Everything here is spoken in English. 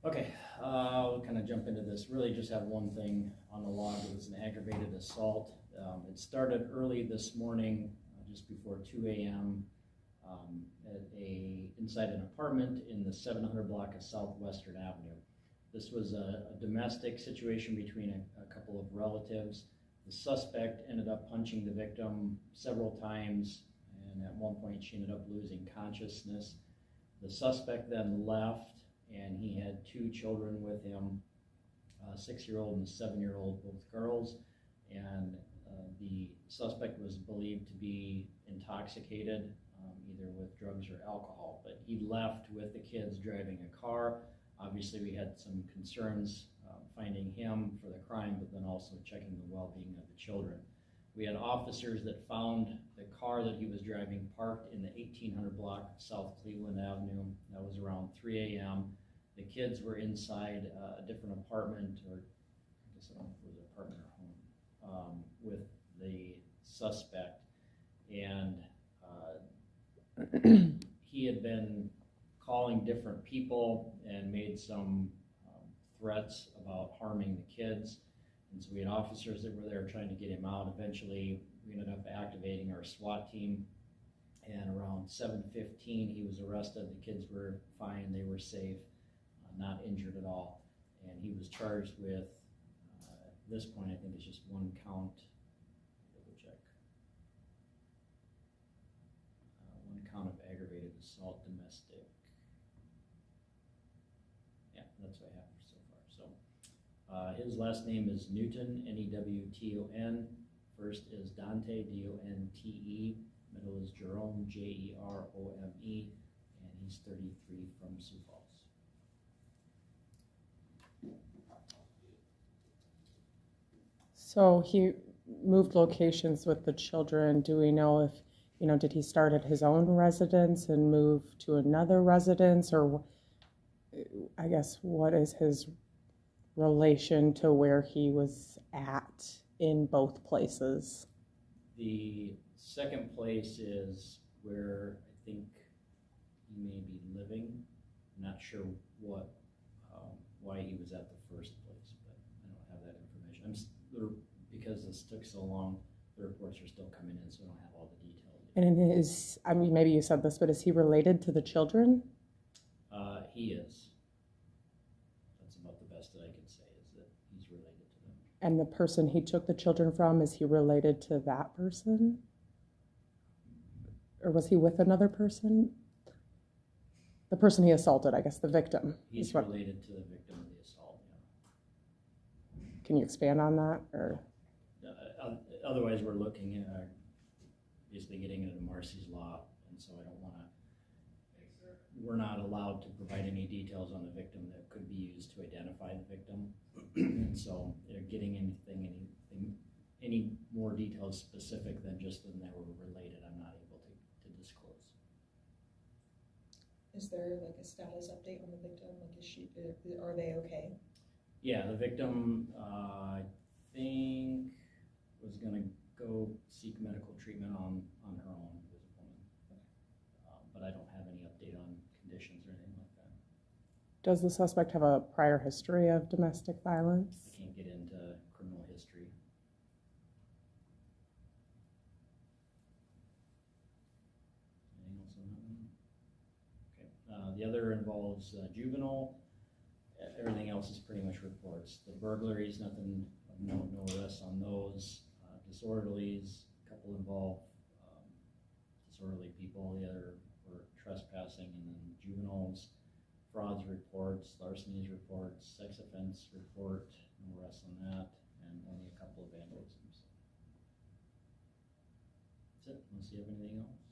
Okay, we'll kind of jump into this. Really just have one thing on the log. It was an aggravated assault. It started early this morning, just before 2 a.m. Inside an apartment in the 700 block of Southwestern Avenue. This was a domestic situation between a couple of relatives. The suspect ended up punching the victim several times, and at one point she ended up losing consciousness. The suspect then left, and he had two children with him, a 6-year-old and a 7-year-old, both girls, and the suspect was believed to be intoxicated, either with drugs or alcohol, but he left with the kids driving a car. Obviously we had some concerns finding him for the crime, but then also checking the well-being of the children. We had officers that found the car that he was driving parked in the 1800 block of South Cleveland Avenue. That was around 3 a.m. The kids were inside a different apartment, or I guess I don't know if it was an apartment or home, with the suspect. And he had been calling different people and made some threats about harming the kids. And so we had officers that were there trying to get him out. Eventually, we ended up activating our SWAT team. And around 7:15, he was arrested. The kids were fine. They were safe, not injured at all. And he was charged with, at this point, I think it's just one count. Double check. One count of aggravated assault domestic. Yeah, that's what I have so far. So his last name is Newton, Newton. First is Dante, Donte. Middle is Jerome, Jerome, and he's 33 from Sioux Falls. So he moved locations with the children. Do we know if, did he start at his own residence and move to another residence, or I guess what is his relation to where he was at in both places? The second place is where I think he may be living. I'm not sure why he was at the first place, but I don't have that information. Because this took so long, the reports are still coming in, so I don't have all the details. And maybe you said this, but is he related to the children? He is. That's about the best that I can say, is that he's related to them. And the person he took the children from, is he related to that person? Or was he with another person? The person he assaulted, I guess, the victim. He's related to the victim of the assault, yeah. Can you expand on that? Or otherwise, we're looking at basically getting into Marcy's law, and so I don't want to. We're not allowed to provide any details on the victim that could be used to identify the victim, and so getting any more details specific than just that they were related, I'm not able to disclose. Is there like a status update on the victim? Like, are they okay? Yeah, the victim, I think, was going to go seek medical treatment on her own as a woman. But I don't have any update on conditions or anything like that. Does the suspect have a prior history of domestic violence? I can't get into criminal history. Anything else on that one? Okay. The other involves juvenile. Everything else is pretty much reports. The burglaries, nothing, no arrests on those. Disorderlies, a couple involve disorderly people. The other were trespassing, and then juveniles, frauds reports, larcenies reports, sex offense report, no arrests on that, and only a couple of vandalisms. That's it, unless you have anything else.